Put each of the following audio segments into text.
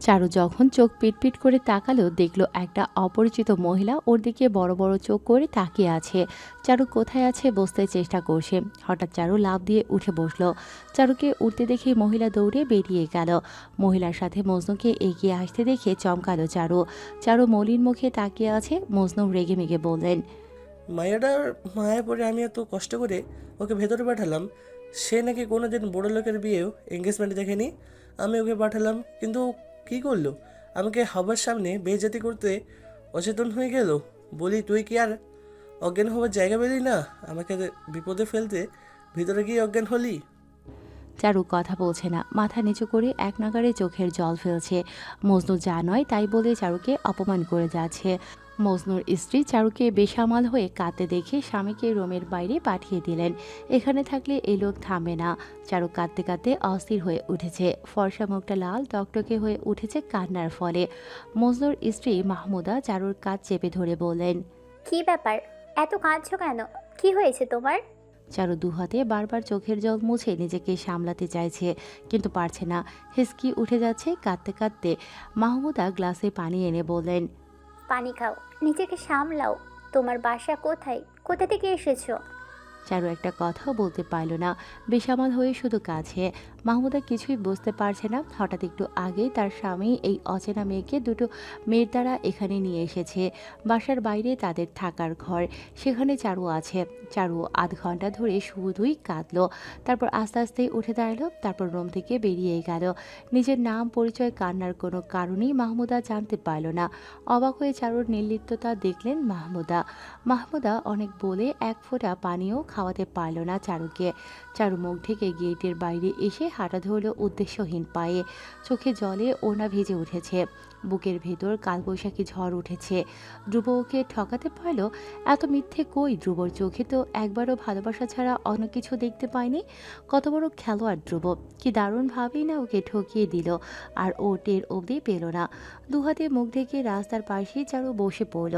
চারু যখন চোখ পিটপিট করে তাকালো দেখলো একটা অপরিচিত মহিলা ওর দিকে বড় বড় চোখ করে তাকিয়ে আছে। চারু কোথায় আছে বুঝতে চেষ্টা করছে। হঠাৎ চারু লাফ দিয়ে উঠে বসলো। চারুকে উঠতে দেখে মহিলা দৌড়ে বেরিয়ে গেল। মহিলার সাথে মজনুকে এগিয়ে আসতে দেখে চমকালো চারু। চারু মলিন মুখে তাকিয়ে আছে। মজনু রেগে মেগে বললেন, মায়াটার মায়া পড়ে আমি এত কষ্ট করে ওকে ভেতরে পাঠালাম। সে নাকি কোনোদিন বড় লোকের বিয়েও এঙ্গেজমেন্ট দেখেনি। আমি ওকে পাঠালাম, কিন্তু ও কী করলো? আমাকে হাবার সামনে বেইজ্জতি করতে অচেতন হয়ে গেল। বলি, তুই কি আর অজ্ঞান হবার জায়গা পেলি না? আমাকে বিপদে ফেলতে ভিতরে গিয়ে অজ্ঞান হলি। চারু কথা বলছে না, মাথা নিচু করে এক নাগাড়ে চোখের জল ফেলছে। মজনু যা নয় তাই বলে চারুকে অপমান করে যাচ্ছে। মজনুর স্ত্রী চারুকে বেসামাল হয়ে কাঁদতে দেখে স্বামীকে রুমের বাইরে পাঠিয়ে দিলেন। এখানে থাকলে এই লোক থামবে না। চারু কাঁদতে কাঁদতে অস্থির হয়ে উঠেছে। ফর্সা মুখটা লাল টকটকে হয়ে উঠেছে কান্নার ফলে। মজনুর স্ত্রী মাহমুদা চারুর কাঁধ চেপে ধরে বললেন, কি ব্যাপার, এত কাঁদছো কেন? কি হয়েছে তোমার? চারু দুহাতে বারবার চোখের জল মুছে নিজেকে সামলাতে চাইছে, কিন্তু পারছে না। হিসকি উঠে যাচ্ছে কাঁদতে কাঁদতে। মাহমুদা গ্লাসে পানি এনে বললেন, পানি খাও, নিজেকে সামলাও। তোমার বাসা কোথায়? কোথা থেকে এসেছো? চারু একটা কথাও বলতে পারল না। বেসামাল হয়ে শুধু কাছে। মাহমুদা কিছুই বুঝতে পারছে না। হঠাৎ একটু আগেই তার স্বামী এই অচেনা মেয়েকে দুটো মেয়ের দ্বারা এখানে নিয়ে এসেছে। বাসার বাইরে তাদের থাকার ঘর, সেখানে চারু আছে। চারু আধ ঘন্টা ধরে শুধুই কাঁদলো। তারপর আস্তে আস্তে উঠে দাঁড়ালো। তারপর রুম থেকে বেরিয়ে গেল। নিজের নাম পরিচয় কান্নার কোনো কারণেই মাহমুদা জানতে পারল না। অবাক হয়ে চারুর নির্লিপ্ততা দেখলেন মাহমুদা। মাহমুদা অনেক বলে এক ফোঁটা পানিও খাওয়াতে পারল না চারুকে। চারু মুখ ঢেকে গেটের বাইরে এসে হাঁটা ধরল উদ্দেশ্যহীন পায়ে। চোখে জলে ওড়না ভিজে উঠেছে। বুকের ভেতর কালবৈশাখী ঝড় উঠেছে। ধ্রুব ওকে ঠকাতে পারল? এত মিথ্যে কই ধ্রুবর চোখে তো একবারও ভালোবাসা ছাড়া অন্য কিছু দেখতে পায়নি। কত বড় খেলোয়াড় ধ্রুব! কি দারুণভাবেই না ওকে ঠকিয়ে দিল, আর ও টের অবধি পেল না। দুহাতে মুখ ঢেকে রাস্তার পাশেই চারু বসে পড়ল।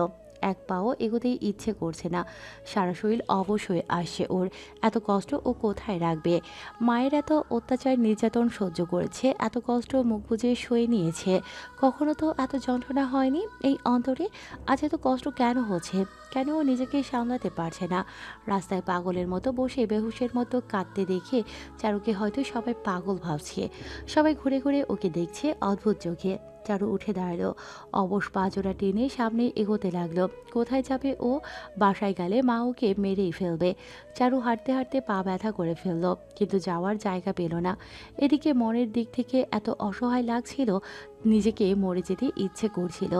এক পাও এগোতেই ইচ্ছে করছে না। সারা শরীর অবশ হয়ে আসছে ওর। এত কষ্ট ও কোথায় রাখবে? মায়ের এত অত্যাচার নির্যাতন সহ্য করেছে, এত কষ্ট মুখ বুজে সয়ে নিয়েছে। কখনো তো এত যন্ত্রণা হয়নি এই অন্তরে। আজ এত কষ্ট কেন হচ্ছে? কেন ও নিজেকে সামলাতে পারছে না? রাস্তায় পাগলের মতো বসে বেহুশের মতো কাঁদতে দেখে চারুকে হয়তো সবাই পাগল ভাবছে। সবাই ঘুরে ঘুরে ওকে দেখছে অদ্ভুত চোখে। চারু উঠে দাঁড়ালো। অবশ পা জোড়া টেনে সামনে এগোতে লাগলো। কোথায় যাবে ও? বাসায় গেলে মা ওকে মেরেই ফেলবে। চারু হাঁটতে হাঁটতে পা ব্যথা করে ফেলল, কিন্তু যাওয়ার জায়গা পেল না। এদিকে মনের দিক থেকে এত অসহায় লাগছিল, নিজেকে মরে যেতে ইচ্ছে করছিল।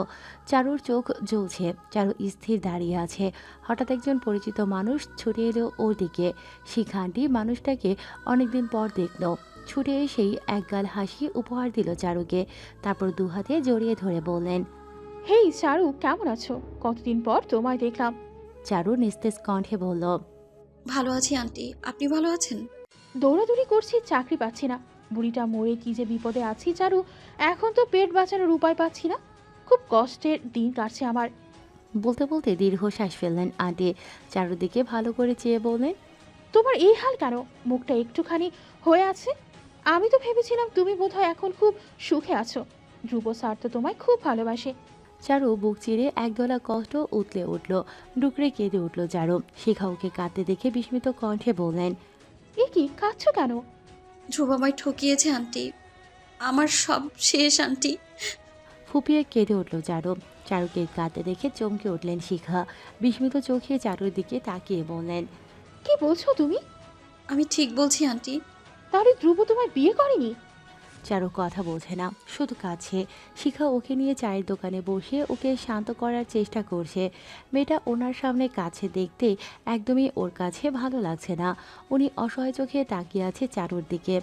চারুর চোখ জ্বলছে। চারু স্থির দাঁড়িয়ে আছে। হঠাৎ একজন পরিচিত মানুষ ছুটে এলো ওর দিকে। শিখা আন্টি মানুষটাকে অনেকদিন পর দেখল। ছুটে এসেই একগাল হাসি উপহার দিল চারুকে। তারপর দুহাতে জড়িয়ে ধরে বললেন, হেই চারু, কেমন আছো? কতদিন পর তোমায় দেখলাম। চারু নিস্তেজ কণ্ঠে বলল, ভালো আছি আন্টি, আপনি ভালো আছেন? দৌড়াদৌড়ি করছি, চাকরি পাচ্ছি না। বুড়িটা মরে কি যে বিপদে আছি চারু। এখন তো পেট বাঁচানোর উপায় পাচ্ছি না। খুব কষ্টের দিন কাটছে আমার। বলতে বলতে দীর্ঘশ্বাস ফেললেন আন্টি। চারুদিকে ভালো করে চেয়ে বললেন, তোমার এই হাল কেন? মুখটা একটুখানি হয়ে আছে। আমি তো ভেবেছিলাম তুমি বোধহয় এখন খুব সুখে আছো। ধ্রুব স্যার তো তোমায় খুব ভালোবাসে। চারু বুক চিরে একদলা কষ্ট উতলে উঠল। ডুকরে কেঁদে উঠল চারু। শিখা ওকে কাঁদতে দেখে বিস্মিত কণ্ঠে বললেন, এ কি, কাঁদছো কেন? ধ্রুব আমায় ঠকিয়েছে আন্টি, আমার সব শেষ আন্টি। ফুপিয়ে কেঁদে উঠল চারু। চারুকে কাঁদতে দেখে চমকে উঠলেন শিখা। বিস্মিত চোখে চারুর দিকে তাকিয়ে বললেন, কি বলছো তুমি? আমি ঠিক বলছি আন্টি। তাহলে ধ্রুব তোমায় বিয়ে করেনি? চারু কথা বোঝে না, শুধু কাছে। শিখা ওকে নিয়ে চায়ের দোকানে বসে ওকে শান্ত করার চেষ্টা করছে। মেয়েটা ওনার সামনে কাছে দেখতে একদমই ওর কাছে ভালো লাগছে না। উনি অসহায় চোখে তাকিয়ে আছে চারুর দিকে।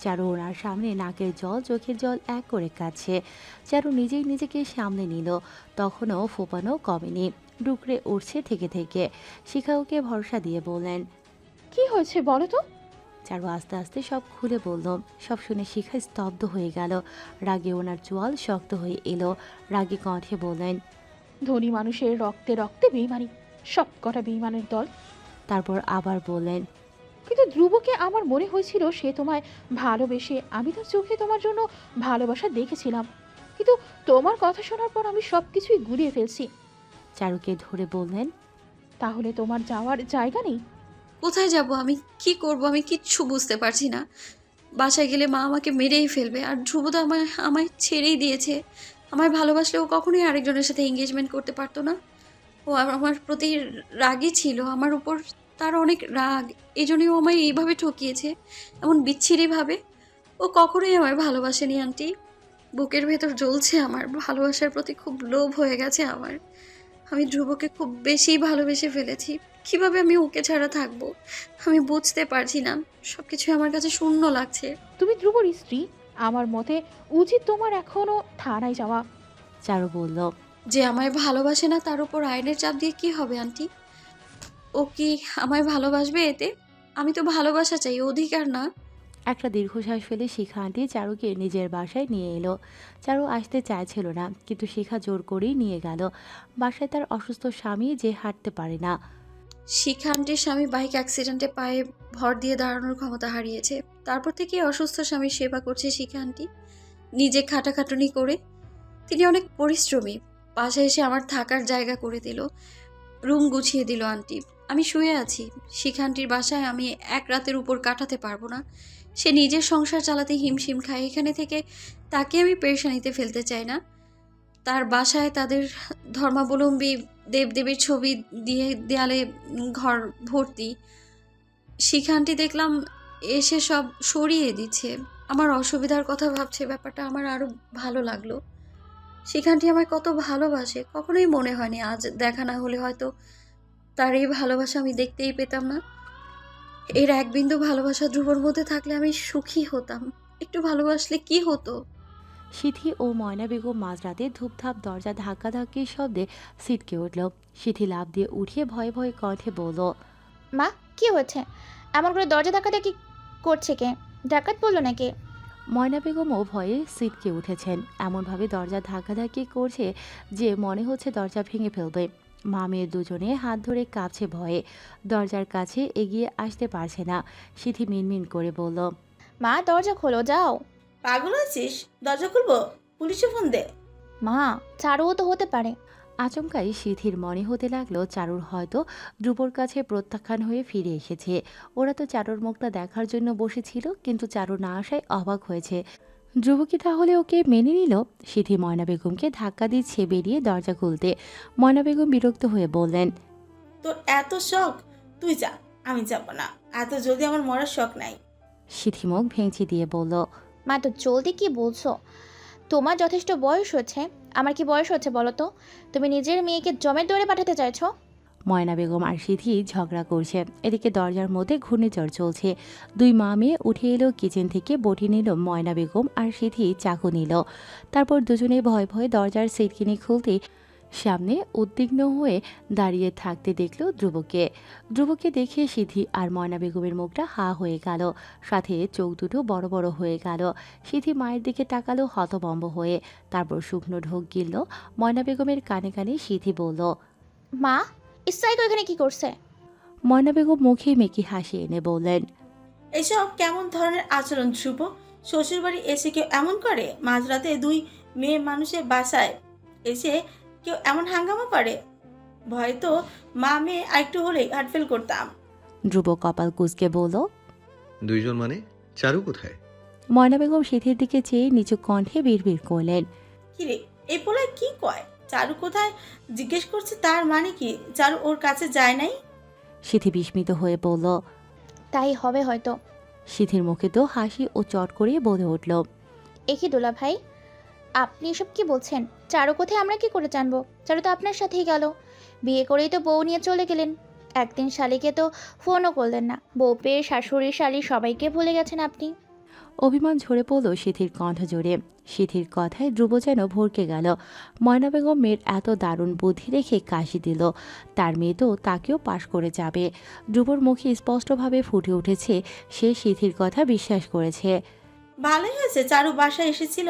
চারু ওনার সামনে নাকের জল চোখের জল এক করে কাচ্ছে। চারু নিজেই নিজেকে সামনে নিল। তখনও ফোপানো কমেনি, ডুকরে উঠছে থেকে থেকে। শিখা ওকে ভরসা দিয়ে বললেন, কি হয়েছে বলো তো? চারু আস্তে আস্তে সব খুলে বলল। সব শুনে শিখা স্তব্ধ হয়ে গেল। রাগে ওনার চোয়াল শক্ত হয়ে এলো। রাগে কণ্ঠে বললেন, ধনী মানুষের রক্তে রক্তে বেইমানি, সব কটা বেইমানের দল। তারপর আবার বললেন, কিন্তু ধ্রুবকে আমার মনে হয়েছিল সে তোমায় ভালোবেসে। আমি তার চোখে তোমার জন্য ভালোবাসা দেখেছিলাম। কিন্তু তোমার কথা শোনার পর আমি সব কিছুই গুলিয়ে ফেলছি। চারুকে ধরে বললেন, তাহলে তোমার যাওয়ার জায়গা নেই? কোথায় যাব আমি? কি করব আমি কিচ্ছু বুঝতে পারছি না। বাসায় গেলে মা আমাকে মেরেই ফেলবে। আর ধ্রুব তো আমায় আমায় ছেড়েই দিয়েছে। আমায় ভালোবাসলে ও কখনোই আরেকজনের সাথে এঙ্গেজমেন্ট করতে পারতো না। ও আমার প্রতি রাগই ছিল। আমার উপর তার অনেক রাগ। এজন্যই ও আমায় এইভাবে ঠকিয়েছে, এমন বিচ্ছিরিভাবে। ও কখনোই আমায় ভালোবাসেনি আন্টি। বুকের ভেতর জ্বলছে আমার। ভালোবাসার প্রতি খুব লোভ হয়ে গেছে আমার। আমি ধ্রুবকে খুব বেশি ভালোবেসে ফেলেছি। কিভাবে আমি ওকে ছাড়া থাকবো আমি বুঝতে পারছি না। সবকিছু আমার কাছে শূন্য লাগছে। তুমি ধ্রুবর স্ত্রী, আমার মতে উচিত তোমার এখনো থানায় যাওয়া। চারু বলল, যে আমায় ভালোবাসে না তার উপর আইনের চাপ দিয়ে কি হবে আন্টি? ও কি আমায় ভালোবাসবে এতে? আমি তো ভালোবাসা চাই, অধিকার না। একটা দীর্ঘশ্বাস ফেলে শিখা আন্টি চারুকে নিজের বাসায় নিয়ে এলো। চারু আসতে চাইছিল না, কিন্তু শিখা জোর করেই নিয়ে গেল। বাসায় তার অসুস্থ স্বামী যে হাঁটতে পারে না। শিখা আন্টির স্বামী বাইক অ্যাক্সিডেন্টে পায়ে ভর দিয়ে দাঁড়ানোর ক্ষমতা হারিয়েছে। তারপর থেকে অসুস্থ স্বামীর সেবা করছে শিখা আন্টি, নিজে খাটাখাটুনি করে। তিনি অনেক পরিশ্রমী। বাসায় এসে আমার থাকার জায়গা করে দিল, রুম গুছিয়ে দিল আন্টি। আমি শুয়ে আছি শিখা আন্টির বাসায়। আমি এক রাতের উপর কাটাতে পারবো না। সে নিজের সংসার চালাতে হিমশিম খায়। এখানে থেকে তাকে আমি পেরেশানিতে ফেলতে চাই না। তার বাসায় তাদের ধর্মাবলম্বী দেবদেবীর ছবি দিয়ে দেয়ালে ঘর ভর্তি। শিখা আন্টি দেখলাম এসে সব সরিয়ে দিচ্ছে। আমার অসুবিধার কথা ভাবছে। ব্যাপারটা আমার আরো ভালো লাগলো। শিখা আন্টি আমায় কত ভালোবাসে, কখনোই মনে হয়নি আজ দেখা না হলে হয়তো তার এই ভালোবাসা আমি দেখতেই পেতাম না। এর এক বিন্দু ভালোবাসা ধ্রুবর মধ্যে থাকলে আমি সুখী হতাম। একটু ভালোবাসলে কি হতো? সিথি ও ময়না বেগম মাঝরাতে ধূপধাপ দরজা ধাক্কাধাক্কির শব্দে ছিটকে উঠল। সিথি লাফ দিয়ে উঠিয়ে ভয়ে ভয়ে কণ্ঠে বলল, মা, কি হয়েছে? এমন করে দরজা ধাক্কাধাক্কি করছে কে? ডাকাত বললো নাকি? ময়না বেগমও ভয়ে ছিটকে উঠেছেন। এমনভাবে দরজা ধাক্কাধাক্কি করছে যে মনে হচ্ছে দরজা ভেঙে ফেলবে। মা মেয়ে দুজনে হাত ধরে কাঁপছে ভয়ে। দরজার কাছে এগিয়ে আসতে পারছে না। সিথি মিনমিন করে বলল, মা, দরজা খোলো, যাও। পাগল আছিস? দরজা খুলবো? পুলিশে ফোন দে। মা, চারুও তো হতে পারে। আচমকাই সিথির মনে হতে লাগলো চারুর হয়তো ধ্রুবর কাছে প্রত্যাখ্যান হয়ে ফিরে এসেছে। ওরা তো চারুর মুখটা দেখার জন্য বসেছিল, কিন্তু চারু না আসায় অবাক হয়েছে। ধ্রুব কি তাহলে ওকে মেনে নিল? সিথি ময়না বেগমকে ধাক্কা দিচ্ছে বেরিয়ে দরজা খুলতে। ময়না বেগম বিরক্ত হয়ে বললেন, তোর এত শখ, তুই যা, আমি যাব না। এত জলদি আমার মরার শখ নাই। সিথি মুখ ভেঙচি দিয়ে বলল, মা, তো জলদি কি বলছো? তোমার যথেষ্ট বয়স হচ্ছে। আমার কি বয়স হচ্ছে বলো তো? তুমি নিজের মেয়েকে জমের দৌড়ে পাঠাতে চাইছো? ময়না বেগম আর সিথি ঝগড়া করছে। এদিকে দরজার মধ্যে ঘূর্ণিঝড় চলছে। দুই মা মেয়ে উঠে এলো কিচেন থেকে। বটি নিল ময়না বেগম আর সিথি চাকু নিল। তারপর দুজনে ভয়ে ভয়ে দরজার সিটকিনি খুলতে সামনে উদ্বিগ্ন হয়ে দাঁড়িয়ে থাকতে দেখল ধ্রুবকে। ধ্রুবকে দেখে সিথি আর ময়না বেগমের মুখটা হা হয়ে গেল, সাথে চোখ দুটো বড় বড় হয়ে গেল। সিথি মায়ের দিকে তাকালো হতভম্ব হয়ে। তারপর শুকনো ঢোক গিলল। ময়না বেগমের কানে কানে সিথি বলল, মা, ইসরাই তো এখানে কি করছে? ময়না বেগম মুখে মেকি হাসি এনে বললেন, এসব কেমন ধরনের আচরণ ধ্রুব? শ্বশুর বাড়ি এসে কেউ এমন করে? মাঝরাতে দুই মেয়ে মানুষের বাসায় এসে কেউ এমন হাঙ্গামা করে? ভয় তো মা মেয়ে আরেকটু হলেই হার্টফেল করতাম। ধ্রুব কপাল কুঁচকে বলল। দুইজন মানে? চারু কোথায়? ময়না বেগম সিথির দিকে চেয়ে নিচু কণ্ঠে বিড়বিড় করলেন, কিরে, এই পোলায় কি কয়? চারু কোথায় জিজ্ঞেস করছে, তার মানে কি চারু ওর কাছে যায় নাই? সিথি বিস্মিত হয়ে বলল। তাই হবে হয়তো। সিথির মুখে তো হাসি ও চট করে বলে উঠল, একই দোলা ভাই, আপনি এসব কি বলছেন? চারু কোথায় আমরা কি করে জানবো? চারু তো আপনার সাথেই গেল। বিয়ে করেই তো বউ নিয়ে চলে গেলেন। একদিন শালিকে তো ফোনও করলেন না। বউ পেয়ে শাশুড়ি শালি সবাইকে ভুলে গেছেন আপনি। অভিমান ঝরে পড়ল সিথির কণ্ঠ জোরে। সিথির কথায় ধ্রুব যেন ভরকে গেল। ময়না বেগম মেয়ের এত দারুণ বুদ্ধি রেখে কাশি দিল। তার মেয়ে তো তাকেও পাশ করে যাবে। ধ্রুবর মুখে স্পষ্টভাবে ফুটে উঠেছে সে সিথির কথা বিশ্বাস করেছে। ভালোই হয়েছে চারু বাসায় এসেছিল,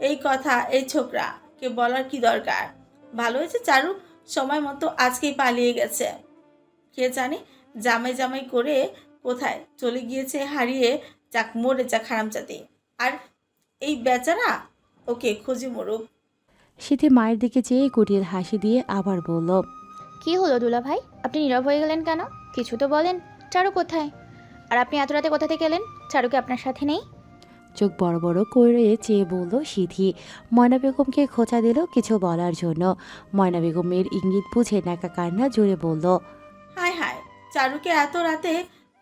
এই কথা এই ছোকরা কে বলার কি দরকার? ভালো হয়েছে চারু সময় মতো আজকেই পালিয়ে গেছে। কে জানে জামাই জামাই করে কোথায় চলে গিয়েছে, হারিয়ে যাক, মরে যাক হারামজাদি। আর এই বেচারা ওকে খুঁজে মরুক। সিথি মায়ের দিকে চেয়ে কুটির হাসি দিয়ে আবার বলল, কি হলো দুলা ভাই, আপনি নীরব হয়ে গেলেন কেন? কিছু তো বলেন। চারু কোথায়? আর আপনি এত রাতে কোথা থেকে এলেন? চারু কি আপনার সাথে নেই? চোখ বড় বড় করে চেয়ে বলল সিথি। ময়না বেগমকে খোঁচা দিল কিছু বলার জন্য। ময়না বেগম মেয়ের ইঙ্গিত বুঝে নাকা কান্না জোরে বলল, হায় হায়, চারুকে এত রাতে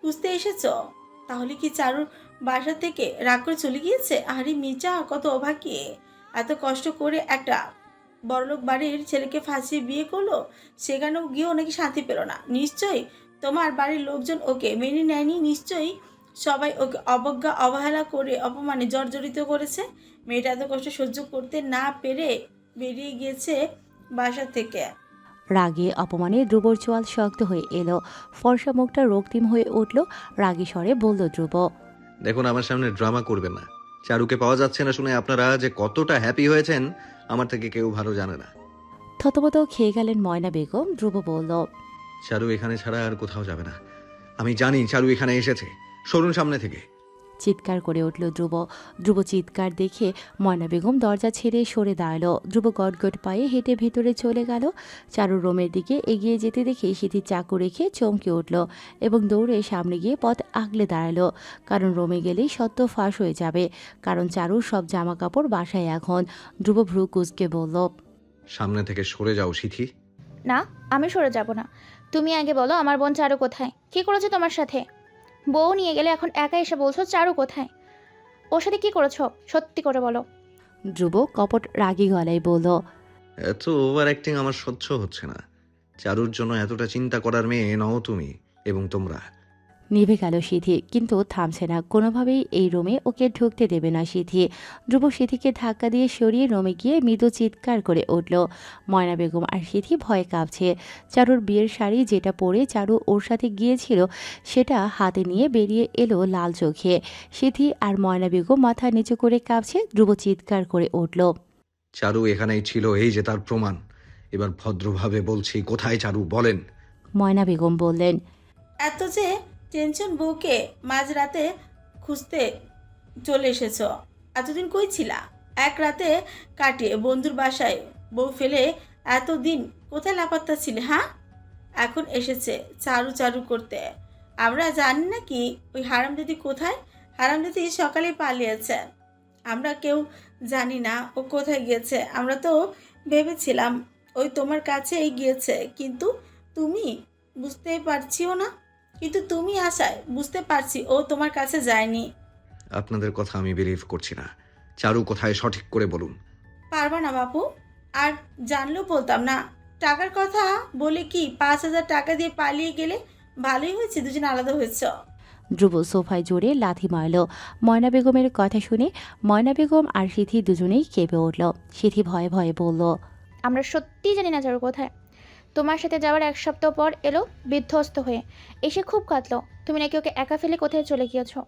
খুঁজতে এসেছো? তাহলে কি চারুর বাসা থেকে রাগ করে চলে গিয়েছে? আরে মির্জা, কত অভাগী! এত কষ্ট করে একটা বড়লোক বাড়ির ছেলেকে ফাঁসিয়ে বিয়ে করলো, সেখানেও গিয়েও নাকি শান্তি পেল না। নিশ্চয়ই তোমার বাড়ির লোকজন ওকে মেনে নেয়নি। নিশ্চয়ই সবাই ওকে অবজ্ঞা অবহেলা করে অপমানে জর্জরিত করেছে। মেয়েটা এত কষ্ট সহ্য করতে না পেরে বেরিয়ে গিয়েছে বাসা থেকে। রাগে অপমানে ধ্রুবর চোয়াল শক্ত হয়ে এলো। ফর্সা মুখটা রক্তিম হয়ে উঠল। রাগী স্বরে বলল ধ্রুব, দেখুন, আমার সামনে ড্রামা করবেন না। চারুকে পাওয়া যাচ্ছে না শুনে আপনারা যে কতটা হ্যাপি হয়েছেন আমার থেকে কেউ ভালো জানে না। থতমত খেয়ে গেলেন ময়না বেগম। ধ্রুব বলল, চারু এখানে ছাড়া আর কোথাও যাবে না। আমি জানি চারু এখানে এসেছে। সরুন সামনে থেকে। চিৎকার করে উঠল ধ্রুব। ধ্রুব চিৎকার দেখে ময়না বেগম দরজা ছেড়ে সরে দাঁড়ালো। ধ্রুব গটগট পায়ে হেঁটে ভেতরে চলে গেল। চারুর রুমের দিকে এগিয়ে যেতে দেখে সিথি চাকু রেখে চমকে উঠল এবং দৌড়ে সামনে গিয়ে পথ আগলে দাঁড়ালো। কারণ রুমে গেলেই সত্য ফাঁস হয়ে যাবে। কারণ চারুর সব জামা কাপড় বাসায় এখন। ধ্রুব ভ্রু কুঁচকে বলল, সামনে থেকে সরে যাও সিথি। না, আমি সরে যাব না। তুমি আগে বলো, আমার বোন চারু কোথায়? কি করেছে তোমার সাথে? বউ নিয়ে গেলে এখন একা এসে বলছো চারু কোথায়? ওর সাথে কি করেছো? সত্যি করে বলো। ধ্রুব কপট রাগী গলায় বলল, এত ওভার অ্যাক্টিং আমার সহ্য হচ্ছে না। চারুর জন্য এতটা চিন্তা করার মেয়ে নও তুমি এবং তোমরা। নিভে গেল সিথি, কিন্তু থামছে না। কোনোভাবেই এই রুমে ওকে ঢুকতে দেবে না সিথি। ধ্রুব সিথিকে ধাক্কা দিয়ে সরিয়ে রুমে গিয়ে মৃদু চিৎকার করে উঠল। ময়না বেগম আর সিথি ভয়ে কাঁপছে। চারুর বিয়ের শাড়ি যেটা পরে চারু ওর সাথে গিয়েছিল সেটা হাতে নিয়ে বেরিয়ে এলো লাল চোখে। সিথি আর ময়না বেগম মাথা নিচু করে কাঁপছে। ধ্রুব চিৎকার করে উঠল, চারু এখানেই ছিল, এই যে তার প্রমাণ। এবার ভদ্রভাবে বলছি, কোথায় চারু বলেন। ময়না বেগম বললেন, এত যে টেনশন বউকে মাঝরাতে খুঁজতে চলে এসেছ? এতদিন কই ছিলা? এক রাতে কাটিয়ে বন্ধুর বাসায় বউ ফেলে এতদিন কোথায় লাপাত্তা ছিলে? হ্যাঁ, এখন এসেছে চারু চারু করতে। আমরা জানি না কি ওই হারামজাদি কোথায়? হারামজাদি সকালে পালিয়েছে। আমরা কেউ জানি না ও কোথায় গিয়েছে। আমরা তো ভেবেছিলাম ওই তোমার কাছেই গিয়েছে, কিন্তু তুমি বুঝতেই পারছিও না। কিন্তু তুমি আশায় বুঝতে পারছি ও তোমার কাছে যায়নি। আপনাদের কথা আমি বিলিভ করছি না। চারু কোথায় সঠিক করে বলুন। পারবা না বাপু, আর জানলেও বলতাম না। টাকার কথা বলে কি 5,000 টাকা দিয়ে পালিয়ে গেলে? ভালোই হয়েছে দুজন আলাদা হয়েছ। ধ্রুব সোফায় জোরে লাথি মারল। ময়না বেগমের কথা শুনে ময়না বেগম আর সিথি দুজনেই কেঁপে উঠল। সিথি ভয়ে ভয়ে বলল, আমরা সত্যিই জানি না চারু কোথায়। তোমার সাথে যাওয়ার 1 সপ্তাহ পর এলো বিধ্বস্ত হয়ে, এসে খুব কাঁদলো। তুমি নাকি ওকে একা ফেলে কোথায় চলে গিয়েছো।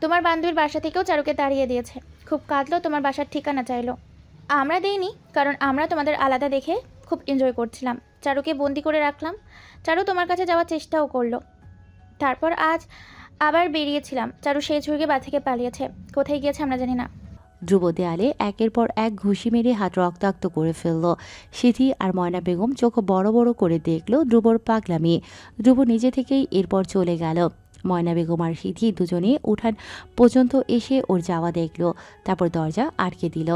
তোমার বান্ধবীর বাসা থেকেও চারুকে তাড়িয়ে দিয়েছে। খুব কাঁদলো, তোমার বাসার ঠিকানা চাইলো। আমরা দেইনি, কারণ আমরা তোমাদের আলাদা দেখে খুব এনজয় করছিলাম। চারুকে বন্দি করে রাখলাম। চারু তোমার কাছে যাওয়ার চেষ্টাও করলো। তারপর আজ আবার বেরিয়েছিলাম। চারু সেই ঝুঁকে বাড়ি থেকে পালিয়েছে। কোথায় গিয়েছে আমরা জানি না। ধ্রুব দেয়ালে একের পর এক ঘুষি মেরে হাত রক্তাক্ত করে ফেলল। সিথি আর ময়না বেগম চোখ বড় বড় করে দেখল ধ্রুবর পাগলামি। ধ্রুব নিজে থেকেই এরপর চলে গেল। ময়না বেগম আর সিথি দুজনে উঠান পর্যন্ত এসে ওর যাওয়া দেখল, তারপর দরজা আটকে দিল।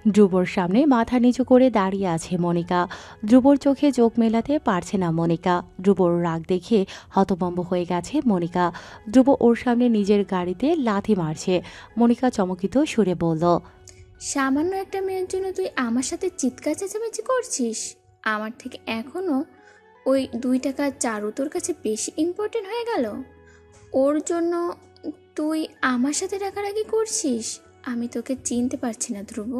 ধ্রুবর সামনে মাথা নিচু করে দাঁড়িয়ে আছে মনিকা। ধ্রুবর চোখে চোখ মেলাতে পারছে না মনিকা। ধ্রুবর রাগ দেখে হতভম্ব হয়ে গেছে মনিকা। ধ্রুব ওর সামনে নিজের গাড়িতে লাথি মারছে। মনিকা চমকিত সুরে বলল, সামান্য একটা মেয়ের জন্য তুই আমার সাথে চিৎকার চেঁচামেচি করছিস? আমার থেকে এখনও ওই 2 টাকা চারু তোর কাছে বেশি ইম্পর্টেন্ট হয়ে গেল? ওর জন্য তুই আমার সাথে রাগারাগি করছিস? আমি তোকে চিনতে পারছি না ধ্রুব।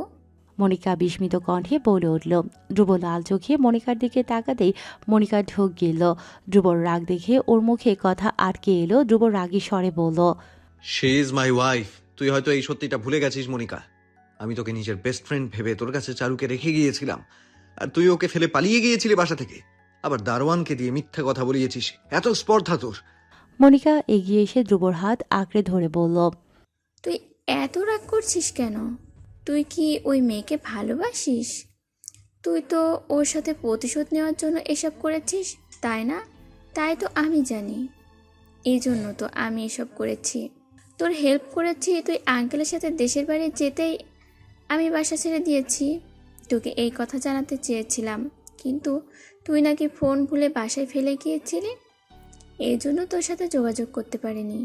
মনিকা বিস্মিত কণ্ঠে বলে উঠল। ধ্রুব লাল চোখে মনিকার দিকে তাকাতেই মনিকা ঢোক গেল। ধ্রুবর রাগ দেখে ওর মুখে কথা আটকে এলো। ধ্রুব রাগী স্বরে বলল, শি ইজ মাই ওয়াইফ। তুই হয়তো এই সত্যিটা ভুলে গেছিস মনিকা। আমি তোকে নিজের বেস্ট ফ্রেন্ড ভেবে তোর কাছে চারুকে রেখে গিয়েছিলাম, আর তুই ওকে ফেলে পালিয়ে গিয়েছিলি বাসা থেকে। আবার দারোয়ানকে দিয়ে মিথ্যা কথা বলিয়েছিস। এত স্পর্ধা তোর! মনিকা এগিয়ে এসে ধ্রুবর হাত আঁকড়ে ধরে বলল, তুই এত রাগ করছিস কেন? তুই কি ওই মেয়েকে ভালোবাসিস? তুই তো ওর সাথে প্রতিশোধ নেওয়ার জন্য এসব করেছিস, তাই না? তাই তো আমি জানি, এই জন্য তো আমি এসব করেছি। তোর হেল্প করেছি, তুই আঙ্কেলের সাথে দেশের বাড়ি যেতেই আমি বাসা ছেড়ে দিয়েছি। তোকে এই কথা জানাতে চেয়েছিলাম, কিন্তু তুই নাকি ফোন ভুলে বাসায় ফেলে গিয়েছিলি, এই জন্য তোর সাথে যোগাযোগ করতে পারিনি।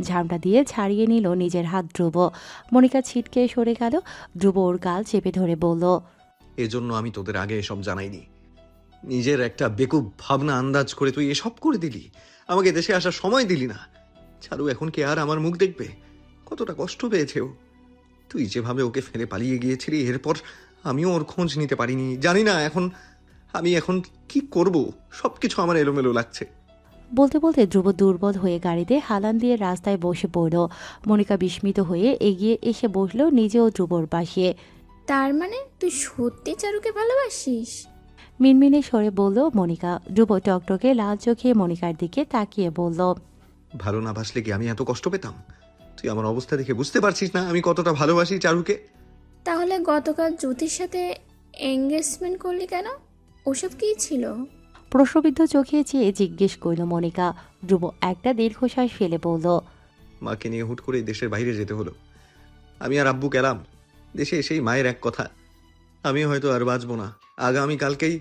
ঝামটা দিয়ে ছাড়িয়ে নিল নিজের হাত ধ্রুব। মনিকা ছিটকে সরে গেল। ধ্রুব ওর গাল চেপে ধরে বলল, এজন্য আমি তোদের আগে এসব জানাইনি। নিজের একটা বেকুব ভাবনা আন্দাজ করে তুই এসব করে দিলি, আমাকে দেশে আসার সময় দিলি না। চারু এখন কি আর আমার মুখ দেখবে? কতটা কষ্ট পেয়েছে ও। তুই যেভাবে ওকে ফেলে পালিয়ে গিয়েছিলি, এরপর আমিও ওর খোঁজ নিতে পারিনি। জানি না আমি এখন কি করব, সবকিছু আমার এলোমেলো লাগছে। বলতে বলতে ধ্রুব দুর্বল হয়ে গাড়িতে হালান দিয়ে রাস্তায় বসে পড়ল। মনিকা বিস্মিত হয়ে এগিয়ে এসে বসল নিজেও ধ্রুবর পাশে। তার মানে তুই সত্যি চারুকে ভালোবাসিস? মিনমিনে সরে বলল মনিকা। ধ্রুব টকটকে লাল চোখে মনিকার দিকে তাকিয়ে বলল, ভালো না বাসলে কি আমি এত কষ্ট পেতাম? তুই আমার অবস্থা দেখে বুঝতে পারছিস না আমি কতটা ভালোবাসি চারুকে? তাহলে গতকাল জ্যোতির সাথে এঙ্গেজমেন্ট করলি কেন? ওসব কী ছিল? প্রশ্নবিদ্ধ চোখে চেয়ে জিজ্ঞেস করল মনিকা। ধ্রুব একটা দীর্ঘশ্বাস ফেলে বলল, মাকে নিয়ে হুট করে দেশের বাইরে যেতে হলো। আমি আর আব্বু গেলাম। দেশে এসেই মায়ের এক কথা, আমি হয়তো আর বাঁচবো না, আগামী কালকেই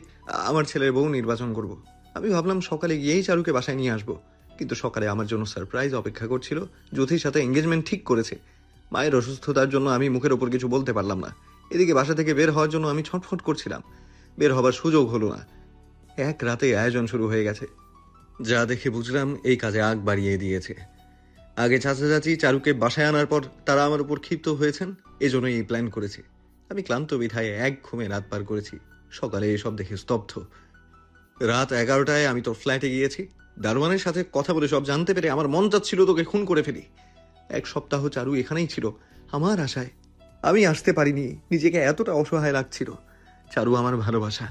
আমার ছেলের বউ নির্বাচন করব। আমি ভাবলাম সকালে গিয়েই চারুকে বাসায় নিয়ে আসবো, কিন্তু সকালে আমার জন্য সারপ্রাইজ অপেক্ষা করছিল। জ্যোতির সাথে এঙ্গেজমেন্ট ঠিক করেছে। মায়ের অসুস্থতার জন্য আমি মুখের ওপর কিছু বলতে পারলাম না। এদিকে বাসা থেকে বের হওয়ার জন্য আমি ছটফট করছিলাম, বের হবার সুযোগ হলো না। এক রাতে আয়োজন শুরু হয়ে গেছে। যা দেখে বুঝলাম এই কাজে আগ বাড়িয়ে দিয়েছে। আগে চাচা চাচি চারুকে বাসায় আনার পর তারা আমার উপর ক্ষিপ্ত হয়েছেন, এজন্যই এই প্ল্যান করেছি। আমি ক্লান্ত বিধায় এক ঘুমে রাত পার করেছি। সকালে এসব দেখে স্তব্ধ। রাত 11টায় আমি তোর ফ্ল্যাটে গিয়েছি। দারোয়ানের সাথে কথা বলে সব জানতে পেরে আমার মন চাচ্ছিল তোকে খুন করে ফেলি। এক সপ্তাহ চারু এখানেই ছিল আমার আশায়। আমি আসতে পারিনি, নিজেকে এতটা অসহায় লাগছিল। চারু আমার ভালোবাসা,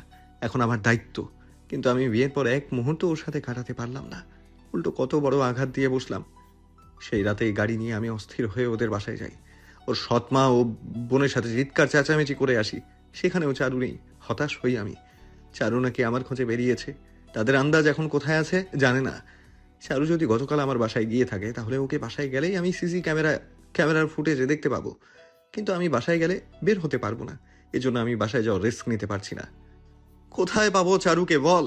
এখন আমার দায়িত্ব, কিন্তু আমি বিয়ের পর এক মুহূর্ত ওর সাথে কাটাতে পারলাম না। উল্টো কত বড় আঘাত দিয়ে বসলাম। সেই রাতে এই গাড়ি নিয়ে আমি অস্থির হয়ে ওদের বাসায় যাই। ওর সৎমা ও বোনের সাথে চিৎকার চেঁচামেচি করে আসি। সেখানেও চারু নেই। হতাশ হই আমি। চারু নাকি আমার খোঁজে বেরিয়েছে। তাদের আন্দাজ এখন কোথায় আছে জানে না। চারু যদি গতকাল আমার বাসায় গিয়ে থাকে, তাহলে ওকে বাসায় গেলেই আমি সিসি ক্যামেরার ফুটেজে দেখতে পাবো। কিন্তু আমি বাসায় গেলে বের হতে পারবো না। এজন্য আমি বাসায় যাওয়ার রিস্ক নিতে পারছি না। কোথায় পাবো চারুকে বল?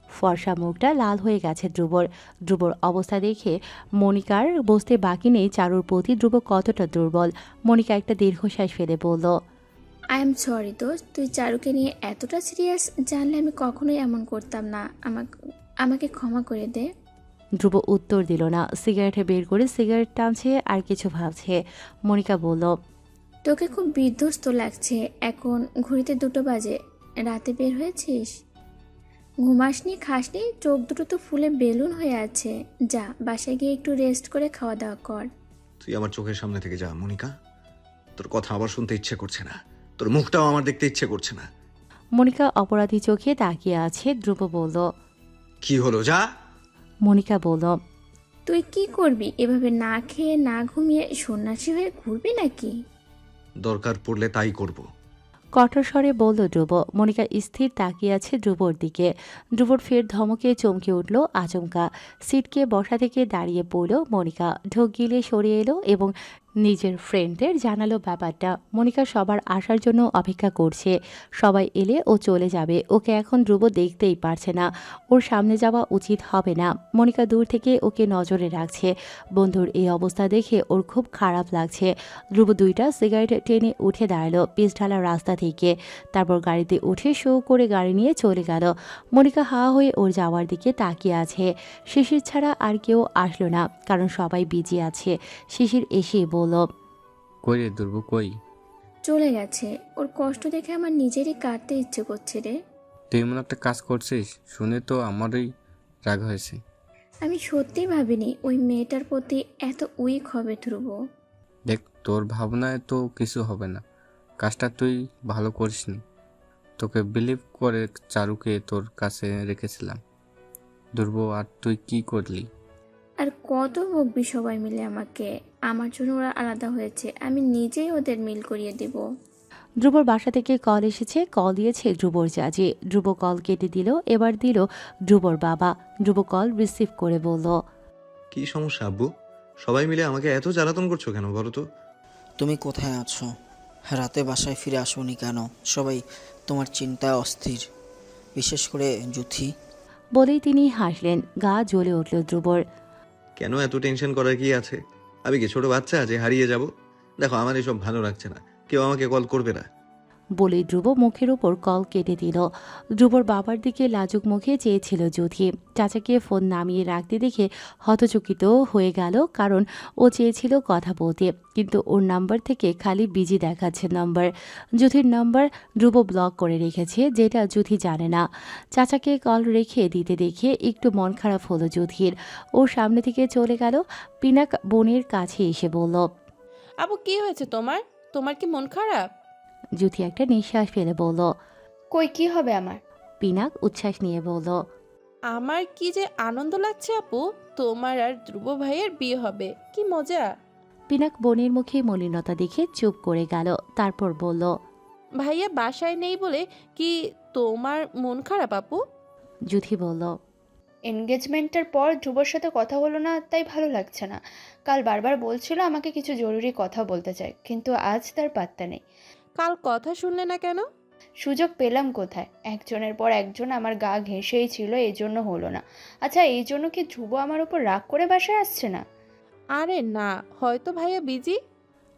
ফর্সা মুখটা লাল হয়ে গেছে ধ্রুবর। ধ্রুবর অবস্থা দেখে মনিকার বসতে বাকি নেই চারুর প্রতি ধ্রুব কতটা দুর্বল। মনিকা একটা দীর্ঘশ্বাস ফেলে বলল, আই এম সরি দোস্ত, তুই চারুকে নিয়ে এতটা সিরিয়াস, জানলে আমি কখনোই এমন করতাম না। আমাকে ক্ষমা করে দে। ধ্রুব উত্তর দিল না। সিগারেটে বের করে সিগারেট টানছে আর কিছু ভাবছে। মনিকা বলল, তোকে খুব বিধ্বস্ত লাগছে। এখন ঘড়িতে 2টো বাজে, রাতে বের হয়েছিস, ঘুমাসনি, খাসনি, চোখ দুটো তো ফুলে বেলুন হয়ে আছে। যা বাসায় গিয়ে একটু রেস্ট করে খাওয়া দাওয়া কর। তুই আমার চোখের সামনে থেকে যা মনিকা। তোর কথা আবার শুনতে ইচ্ছে করছে না, তোর মুখটাও আমার দেখতে ইচ্ছে করছে না। মনিকা অপরাধী চোখে তাকিয়ে আছে। ধ্রুব বলল, কি হলো যা? মনিকা বলল, তুই কি করবি? এভাবে না খেয়ে না ঘুমিয়ে সন্ন্যাসী হয়ে ঘুরবি নাকি? দরকার পড়লে তাই করব। কঠোর স্বরে বলল ধ্রুব। মনিকা স্থির তাকিয়ে আছে ধ্রুবর দিকে। ধ্রুবর ফের ধমকে চমকে উঠল আচমকা। সিটকে বসা থেকে দাঁড়িয়ে পড়ল মনিকা। ঢোক গিলে সরে এলো এবং নিজের ফ্রেন্ডদের জানালো ব্যাপারটা। মনিকা সবার আসার জন্য অপেক্ষা করছে। সবাই এলে ও চলে যাবে। ওকে এখন ধ্রুব দেখতেই পারছে না। ওর সামনে যাওয়া উচিত হবে না। মনিকা দূর থেকে ওকে নজরে রাখছে। বন্ধুর এই অবস্থা দেখে ওর খুব খারাপ লাগছে। ধ্রুব 2টা সিগারেট টেনে উঠে দাঁড়ালো পিচ ঢালা রাস্তা থেকে। তারপর গাড়িতে উঠে শো করে গাড়ি নিয়ে চলে গেল। মনিকা হা হয়ে ওর যাওয়ার দিকে তাকিয়ে আছে। শিশির ছাড়া আর কেউ আসলো না, কারণ সবাই বিজি আছে। শিশির এসেই বলল, কই রে ধ্রুব, কই? চলে গেছে। ওর কষ্ট দেখে আমার নিজেরই কাটতে ইচ্ছে করছে রে। তুই এমন একটা কাজ করছিস শুনে তো আমারই রাগ হয়েছে। আমি সত্যি ভাবিনি ওই মেয়েটার প্রতি এত উইক হবে ধ্রুব। দেখ, তোর ভাবনায় তো কিছু হবে না। কাজটা তুই ভালো করিসনি। তোকে বিলিভ করে চারুকে তোর কাছে রেখেছিলাম ধ্রুব, আর তুই কি করলি? আর কত বকবি সবাই মিলে আমাকে? আমার জন্য ওরা আলাদা হয়েছে, আমি নিজেই ওদের মিল করিয়ে দেব। ধ্রুবর বাসা থেকে কল এসেছে, কল দিয়েছে ধ্রুবর চাচি। ধ্রুব কল কেটে দিল, এবার দিল ধ্রুবর বাবা। ধ্রুব কল রিসিভ করে বলল, কি সমস্যা আব্বু? সবাই মিলে আমাকে এত জ্বালাতন করছো কেন বলো তো? তুমি কোথায় আছো? রাতে বাসায় ফিরে আসোনি কেন? সবাই তোমার চিন্তায় অস্থির, বিশেষ করে জুথি। বলেই তিনি হাসলেন। গা জ্বলে উঠল ধ্রুবর। কেন এত টেনশন করার কি আছে? আমি কি ছোট বাচ্চা যে হারিয়ে যাব? দেখো, আমার এসব ভালো লাগছে না, কেউ আমাকে কল করবে না। বলেই ধ্রুব মুখের উপর কল কেটে দিল। ধ্রুবর বাবার দিকে লাজুক মুখে চেয়েছিল যুথি। চাচাকে ফোন নামিয়ে রাখতে দেখে হতচকিত হয়ে গেল, কারণ ও চেয়েছিল কথা বলতে, কিন্তু ওর নাম্বার থেকে খালি বিজি দেখাচ্ছে নাম্বার। যুথির নাম্বার ধ্রুব ব্লক করে রেখেছে, যেটা যুথি জানে না। চাচাকে কল রেখে দিতে দেখে একটু মন খারাপ হলো যুথির। ওর সামনে থেকে চলে গেল। পিনাক বোনের কাছে এসে বলল, আপু কি হয়েছে তোমার? তোমার কি মন খারাপ? যুথি একটা নিঃশ্বাস ফেলে বলল। কই কি হবে আমার? পিনাক উচ্ছ্বাস নিয়ে বলল, আমার কি যে আনন্দ লাগছে আপু, তোমার আর ধ্রুব ভাইয়ের বিয়ে হবে, কি মজা। পিনাক বোনের মুখে মলিনতা দেখে চুপ করে গেল, তারপর বলল, ভাইয়া বাসায় নেই বলে কি তোমার মন খারাপ আপু? যুথি বলল, এনগেজমেন্টের পর ধ্রুবর সাথে কথা হলো না, তাই ভালো লাগছে না। কাল বারবার বলছিল আমাকে কিছু জরুরি কথা বলতে চায়, কিন্তু আজ তার পাত্তা নেই। কাল কথা শুনলে না কেন? সুযোগ পেলাম কোথায়? একজনের পর একজন আমার গা ঘেঁষেই ছিল, এই জন্য হলো না। আচ্ছা, এই জন্য কি ধ্রুব আমার উপর রাগ করে বাসায় আসছে না? আরে না, হয়তো ভাইয়া বিজি।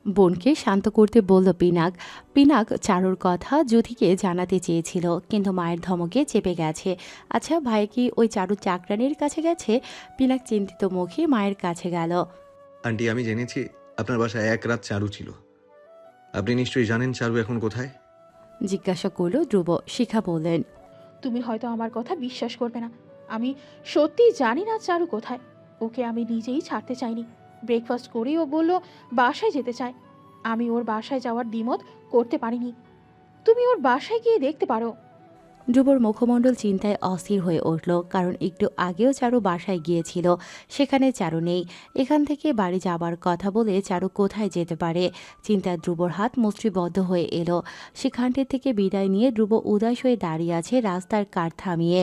বোনকে শান্ত করতে বলল পিনাক। পিনাক চারুর কথা যুথিকে জানাতে চেয়েছিল, কিন্তু মায়ের ধমকে চেপে গেছে। আচ্ছা, ভাই কি ওই চারু চাকরানির কাছে গেছে? পিনাক চিন্তিত মুখে মায়ের কাছে গেল। আন্টি, আমি জেনেছি আপনার বাসায় এক রাত চারু ছিল। আপনি নিশ্চয়ই জানেন চারু এখন কোথায়? জিজ্ঞাসা করল ধ্রুব। শিখা বললেন, তুমি হয়তো আমার কথা বিশ্বাস করবে না, আমি সত্যি জানি না চারু কোথায়। ওকে আমি নিজেই ছাড়তে চাইনি। ব্রেকফাস্ট করেই ও বলল বাসায় যেতে চায়। আমি ওর বাসায় যাওয়ার দ্বিমত করতে পারিনি। তুমি ওর বাসায় গিয়ে দেখতে পারো। ধ্রুবর মুখমণ্ডল চিন্তায় অস্থির হয়ে উঠল, কারণ একটু আগেও চারু বাসায় গিয়েছিল, সেখানে চারু নেই। এখান থেকে বাড়ি যাবার কথা বলে চারু কোথায় যেতে পারে? চিন্তায় ধ্রুবর হাত মুষ্টিবদ্ধ হয়ে এলো। সেখানটির থেকে বিদায় নিয়ে ধ্রুব উদাস হয়ে দাঁড়িয়ে আছে রাস্তার কার থামিয়ে।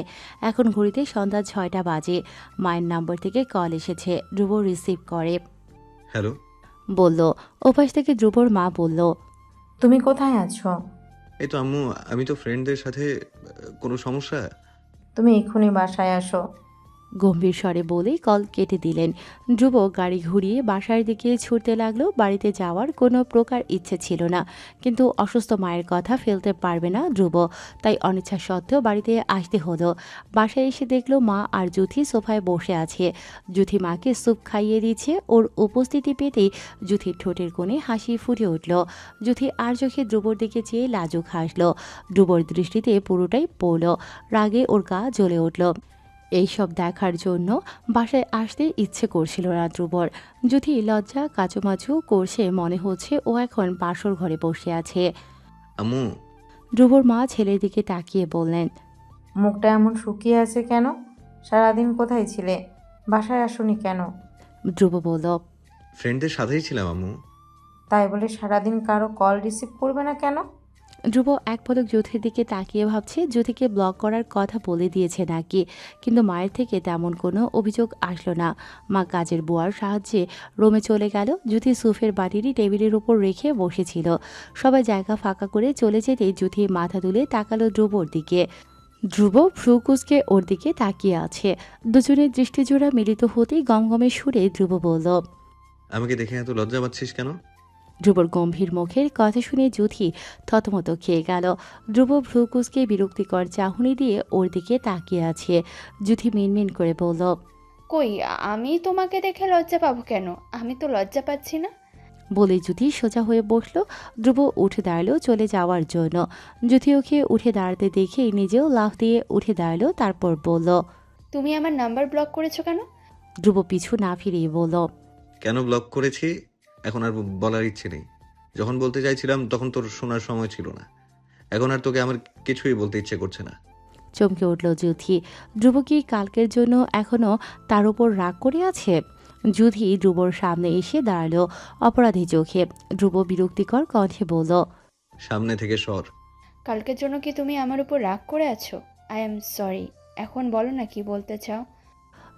এখন ঘড়িতে সন্ধ্যা 6টা বাজে। মায়ের নম্বর থেকে কল এসেছে। ধ্রুব রিসিভ করে হ্যালো বলল। ওপাশ থেকে ধ্রুবর মা বলল, তুমি কোথায় আছো? এই তো আম্মু, আমি তো ফ্রেন্ডদের সাথে। কোনো সমস্যা? তুমি এক্ষুনি বাসায় আসো। গম্ভীর স্বরে বলেই কল কেটে দিলেন। ধ্রুব গাড়ি ঘুরিয়ে বাসার দিকে ছুটতে লাগলো। বাড়িতে যাওয়ার কোনো প্রকার ইচ্ছে ছিল না, কিন্তু অসুস্থ মায়ের কথা ফেলতে পারবে না ধ্রুব, তাই অনিচ্ছা সত্ত্বেও বাড়িতে আসতে হলো। বাসায় এসে দেখলো মা আর জুথি সোফায় বসে আছে। জুথি মাকে স্যুপ খাইয়ে দিচ্ছে। ওর উপস্থিতি পেতেই জুথির ঠোঁটের কোণে হাসি ফুটে উঠল। জুথি আর চোখে ধ্রুবর দিকে চেয়ে লাজুক হাসল। ধ্রুবর দৃষ্টিতে পুরোটাই পড়ল। রাগে ওর গা জ্বলে উঠল। এইসব দেখার জন্য বাসায় আসতে ইচ্ছে করছিল না ধ্রুবর। যদি লজ্জা কাচুমাচু করছে, মনে হচ্ছে ও এখন বাসর ঘরে বসে আছে। আম্মু, ধ্রুবর মা ছেলের দিকে তাকিয়ে বললেন, মুখটা এমন শুকিয়ে আছে কেন? সারাদিন কোথায় ছিলে? বাসায় আসোনি কেন? ধ্রুব বলল, ফ্রেন্ডদের সাথেই ছিলাম আম্মু। তাই বলে সারাদিন কারো কল রিসিভ করবে না কেন? ধ্রুব এক পলক জ্যোতির দিকে তাকিয়ে ভাবছে জ্যোতিকে ব্লক করার কথা বলে দিয়েছে নাকি, কিন্তু মায়ের থেকে তেমন কোনো অভিযোগ আসলো না। মা কাজের বুয়ার সাহায্যে রুমে চলে গেল। জ্যোতি সুফের বাটিটি টেবিলের উপর রেখে বসেছিল। সবাই জায়গা ফাঁকা করে চলে যেতেই জ্যোতি মাথা তুলে তাকালো ধ্রুবর দিকে। ধ্রুব ভ্রু কুঁচকে ওর দিকে তাকিয়ে আছে। দুজনের দৃষ্টিজোড়া মিলিত হতেই গমগমে সুরে ধ্রুব বলল, আমাকে দেখে এত লজ্জা পাচ্ছিস কেন? ধ্রুবর গম্ভীর মুখের কথা শুনে যুথি থতমত খেয়ে গেল। ধ্রুব ভ্রু কুঁচকে বিরক্তিকর চাহনি দিয়ে ওর দিকে তাকিয়ে আছে। যুথি মিনমিন করে বলল, কই, আমি তোমাকে দেখে লজ্জা পাবো কেন? আমি তো লজ্জা পাচ্ছি না। বলে যুথি সোজা হয়ে বসলো। ধ্রুব উঠে দাঁড়ালো চলে যাওয়ার জন্য। যুথি ওকে উঠে দাঁড়াতে দেখেই নিজেও লাফ দিয়ে উঠে দাঁড়ালো, তারপর বলল, তুমি আমার নাম্বার ব্লক করেছো কেন? ধ্রুব পিছু না ফিরিয়ে বলল, কেন ব্লক করেছি এখন আর বলার ইচ্ছে নেই। যখন বলতে চাইছিলাম তখন তোর শোনার সময় ছিল না। এখন আর তোকে আমার কিছুই বলতে ইচ্ছে করছে না। চমকে উঠল যুথি। ধ্রুব কি কালকের জন্য এখনও তার উপর রাগ করে আছে? যুথি ধ্রুবর সামনে এসে দাঁড়ালো অপরাধী চোখে। ধ্রুব বিরক্তিকর কণ্ঠে বলল, সামনে থেকে সর। কালকের জন্য কি তুমি আমার উপর রাগ করে আছো? I am sorry. এখন বলো না কি বলতে চাও।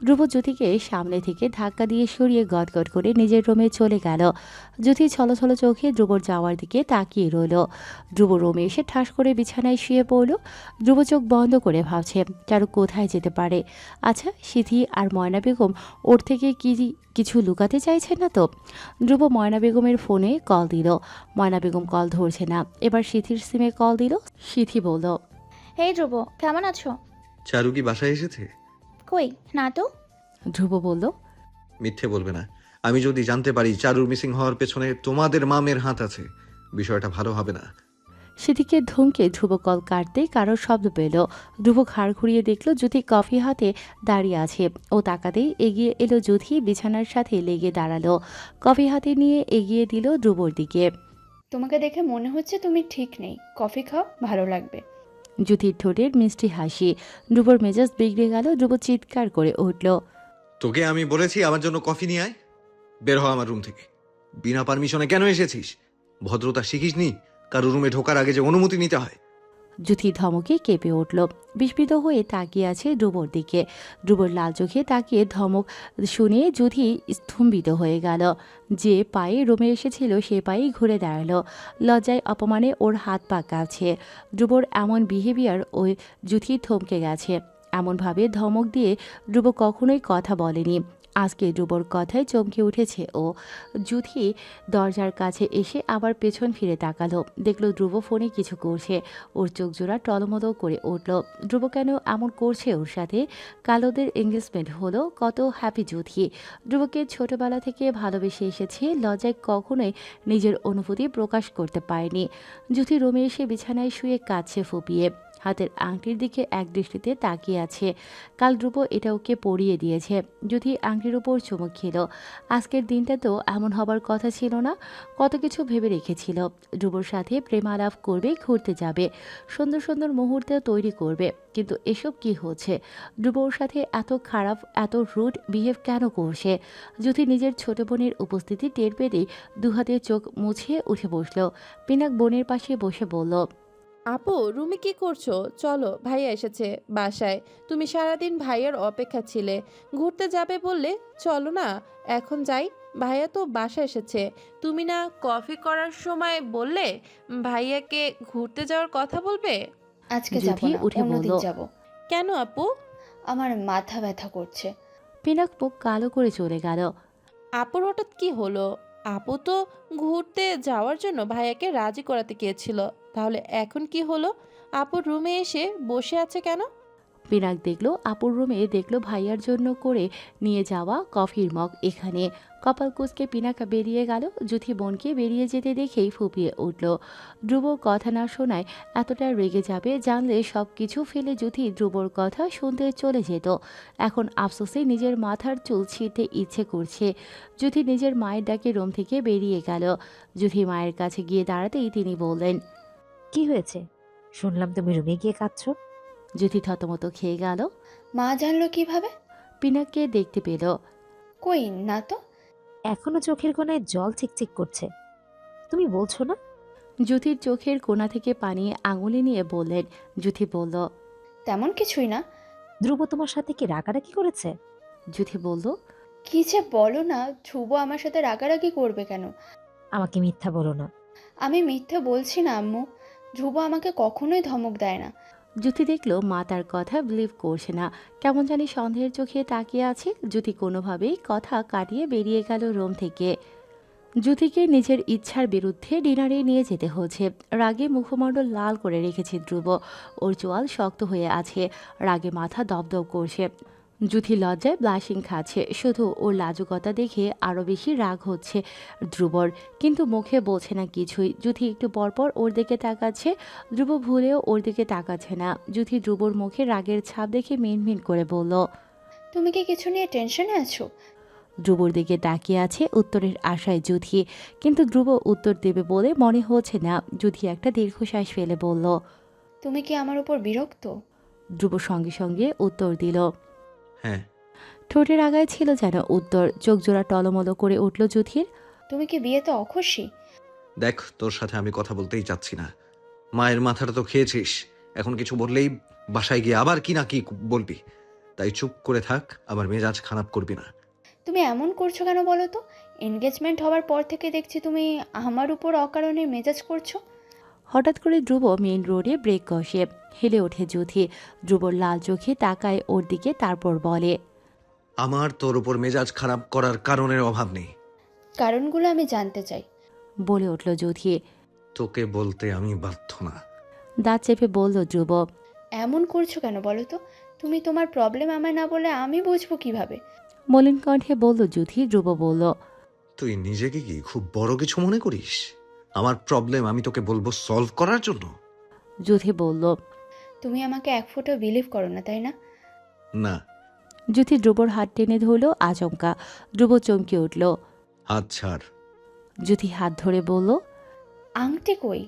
ধ্রুব জ্যোতিকে সামনে থেকে ধাক্কা দিয়ে সরিয়ে গটগট করে নিজের রুমে চলে গেল। জ্যোতি ছলছল চোখে ধ্রুবর যাওয়ার দিকে তাকিয়ে রইল। ধ্রুব রুমে এসে ঠাস করে বিছানায় শুয়ে পড়ল। ধ্রুব চোখ বন্ধ করে ভাবছে চারু কোথায় যেতে পারে। আচ্ছা, সিথি আর ময়না বেগম ওর থেকে কিছু লুকাতে চাইছে না তো? ধ্রুব ময়না বেগমের ফোনে কল দিল। ময়না বেগম কল ধরছে না। এবার সিথির সিমে কল দিল। সিথি বলল, হেই ধ্রুব, কেমন আছো? চারু কি বাসায় এসেছে? কই না তো। ধ্রুব বলল, মিথ্যে বলবে না। আমি যদি জানতে পারি চারুর মিসিং হওয়ার পেছনে তোমাদের মামের হাত আছে, বিষয়টা ভালো হবে না। সেদিকে ধমকে ধ্রুব কল কাটতেই কারোর শব্দ পেল। ধ্রুব ঘাড় ঘুরিয়ে দেখল জ্যোতি কফি হাতে দাঁড়িয়ে আছে। ও তাকাতেই এগিয়ে এলো জ্যোতি, বিছানার সাথে লেগে দাঁড়ালো। কফি হাতে নিয়ে এগিয়ে দিল ধ্রুবর দিকে। তোমাকে দেখে মনে হচ্ছে তুমি ঠিক নেই। কফি খাও, ভালো লাগবে। জ্যোতির ঠোঁটের মিষ্টি হাসি। ধ্রুবর মেজাজ বিগড়ে গেল। ধ্রুব চিৎকার করে উঠল, তোকে আমি বলেছি আমার জন্য কফি নিয়ে আয়। বের হ আমার রুম থেকে। বিনা পারমিশনে কেন এসেছিস? ভদ্রতা শিখিসনি? কারো রুমে ঢোকার আগে যে অনুমতি নিতে হয়। জ্যোতি ধমকে কেঁপে উঠল। বিস্মিত হয়ে তাকিয়ে আছে ধ্রুবর দিকে। ধ্রুবর লাল চোখে তাকিয়ে ধমক শুনে জ্যোতি স্তম্ভিত হয়ে গেল। যে পায়ে রুমে এসেছিল সে পায়েই ঘুরে দাঁড়ালো। লজ্জায় অপমানে ওর হাত পা কাঁপছে। ধ্রুবর এমন বিহেভিয়ার ওই জ্যোতি থমকে গেছে। এমনভাবে ধমক দিয়ে ধ্রুব কখনোই কথা বলেনি। আজকে ধ্রুবর কথায় চমকে উঠেছে ও। জ্যোতি দরজার কাছে এসে আবার পেছন ফিরে তাকালো। দেখলো ধ্রুব ফোনে কিছু করছে। ওর চোখ জোড়া টলমল করে উঠল। ধ্রুব কেন এমন করছে ওর সাথে? কালোদের এঙ্গেজমেন্ট হলো, কত হ্যাপি জ্যোতি। ধ্রুবকে ছোটবেলা থেকে ভালোবেসে এসেছে, লজ্জায় কখনোই নিজের অনুভূতি প্রকাশ করতে পারেনি। জ্যোতি রুমে এসে বিছানায় শুয়ে কাঁদছে ফুপিয়ে। হাতের আংটির দিকে এক দৃষ্টিতে তাকিয়ে আছে। কাল ধ্রুব এটা ওকে পরিয়ে দিয়েছে। যদি আংটির উপর চুমুক খেল। আজকের দিনটা তো এমন হবার কথা ছিল না। কত কিছু ভেবে রেখেছিল। ধ্রুবর সাথে প্রেমালাপ করবে, ঘুরতে যাবে, সুন্দর সুন্দর মুহূর্ত তৈরি করবে। কিন্তু এসব কি হচ্ছে? ধ্রুবর সাথে এত খারাপ, এত রুড বিহেভ কেন করছে? যদি নিজের ছোট বোনের উপস্থিতি টের পেতেই দুহাতে চোখ মুছে উঠে বসল। পিনাক বোনের পাশে বসে বলল, আপু, রুমে কি করছো? চলো, ভাইয়া এসেছে বাসায়। তুমি সারাদিন ভাইয়ার অপেক্ষা ছিলে, ঘুরতে যাবে বললে। চলো না এখন যাই। ভাইয়া তো বাসায় এসেছে। তুমি না কফি করার সময় বললে ভাইয়াকে ঘুরতে যাওয়ার কথা বলবে? আজকে যাব জ্যোতি না, উঠে অন্যদিন বলল, যাব। কেন আপু? আমার মাথা ব্যথা করছে। পিনাক মুখ কালো করে চলে গেল। আপুর হঠাৎ কি হলো? আপু তো ঘুরতে যাওয়ার জন্য ভাইয়াকে রাজি করাতে গিয়েছিল। তাহলে এখন কি হলো? আপুর রুমে এসে বসে আছে কেন? পিনাক দেখলো আপুর রুমে, দেখলো ভাইয়ার জন্য করে নিয়ে যাওয়া কফির মগ এখানে। কপাল কুঁচকে পিনাক বেরিয়ে গেল। জ্যোতি বোনকে বেরিয়ে যেতে দেখেই ফুপিয়ে উঠল। ধ্রুব কথা না শোনায় এতটা রেগে যাবে জানলে সব কিছু ফেলে জ্যোতি ধ্রুবর কথা শুনতে চলে যেত। এখন আফসোসে নিজের মাথার চুল ছিঁড়তে ইচ্ছে করছে। জ্যোতি নিজের মায়ের ডাকে রুম থেকে বেরিয়ে গেল। জ্যোতি মায়ের কাছে গিয়ে দাঁড়াতেই তিনি বললেন, কি হয়েছে? শুনলাম তুমি রুমে গিয়ে কাঁদছো। জ্যোতি থতমত খেয়ে গেল। মা জানলো কিভাবে? পিনাককে দেখতে পেল। কই না তো। এখনো চোখের কোণায় জল চিকচিক করছে। তুমি বলছো না? জ্যোতির চোখের কোণা থেকে পানি আঙুলে নিয়ে বললেন। জ্যোতি বলল, তেমন কিছুই না। ধ্রুব তোমার সাথে কি রাগারাগি করেছে? জ্যোতি বলল, কি যে বলো না। ধ্রুব আমার সাথে রাগারাগি করবে কেন? আমাকে মিথ্যা বলো না। আমি মিথ্যে বলছি না আম্মু। ধ্রুব আমাকে কখনোই ধমক দেয় না। জ্যোতি দেখলো মা তার কথা বিলিভ করছে না। কেমন জানি সন্দেহের চোখে তাকিয়ে আছে। জ্যোতি কোনোভাবেই কথা কাটিয়ে বেরিয়ে গেল রুম থেকে। জ্যোতিকে নিজের ইচ্ছার বিরুদ্ধে ডিনারে নিয়ে যেতে হচ্ছে। রাগে মুখমণ্ডল লাল করে রেখেছে ধ্রুব। ওর চোয়াল শক্ত হয়ে আছে। রাগে মাথা দপদপ করছে। জ্যোতি লজ্জায় ব্লাশিং খাচ্ছে। শুধু ওর লাজুকতা দেখে আরও বেশি রাগ হচ্ছে ধ্রুবর, কিন্তু মুখে বলছে না কিছুই। জ্যোতি একটু পরপর ওর দিকে তাকাচ্ছে। ধ্রুব ভুলেও ওর দিকে তাকাচ্ছে না। জ্যোতি ধ্রুবর মুখে রাগের ছাপ দেখে মিনমিন করে বলল, তুমি কি কিছু নিয়ে টেনশনে আছো? ধ্রুবর দিকে তাকিয়ে আছে উত্তরের আশায় জ্যোতি, কিন্তু ধ্রুব উত্তর দেবে বলে মনে হচ্ছে না। জ্যোতি একটা দীর্ঘশ্বাস ফেলে বলল, তুমি কি আমার উপর বিরক্ত? ধ্রুব সঙ্গে সঙ্গে উত্তর দিল। হ্যাঁ। ঠোঁটের আগায় ছিল যেন উত্তর। চোখ জোড়া টলমলো করে উঠল যুথির। তুমি কি বিয়েতে অখুশি? দেখ, তোর সাথে আমি কথা বলতেই চাচ্ছি না। মায়ের মাথাটা তো খেয়েছিস, এখন কিছু বললেই বাসায় গিয়ে আবার কি না কি বলবি। তাই চুপ করে থাক, আবার মেজাজ খারাপ করবি না। তুমি এমন করছো কেন বলো তো? এনগেজমেন্ট হওয়ার পর থেকে দেখছি তুমি আমার উপর অকারণে মেজাজ করছো। হঠাৎ করে ধ্রুব মেইন রোডে ব্রেক কষে। হেলে ওঠে যুথি। ধ্রুবর লাল চোখে তাকায় ওর দিকে, তারপর বলে, আমার তোর উপর মেজাজ খারাপ করার কারণের অভাব নেই। কারণগুলো আমি জানতে চাই। বলে উঠল যুথি। তোকে বলতে আমি বাধ্য না। দাঁত চেপে বলল ধ্রুব। এমন করছো কেন বলো তো? তুমি তোমার প্রবলেম আমায় না বলে আমি বুঝবো কিভাবে? মলিন কণ্ঠে বলল যুথি। ধ্রুব বলল, তুই নিজেকে কি খুব বড় কিছু মনে করিস? আমার প্রবলেম আমি তোকে বলবো সলভ করার জন্য? যুথি বলল, তুমি আমাকে এক ফোঁটাও বিলিভ করো না, তাই না? না। যুথি ধ্রুবর হাত টেনে ধরল আচমকা। ধ্রুব চমকে উঠল। হাত ছাড়। যুথি হাত ধরে বলল, আংটি কই?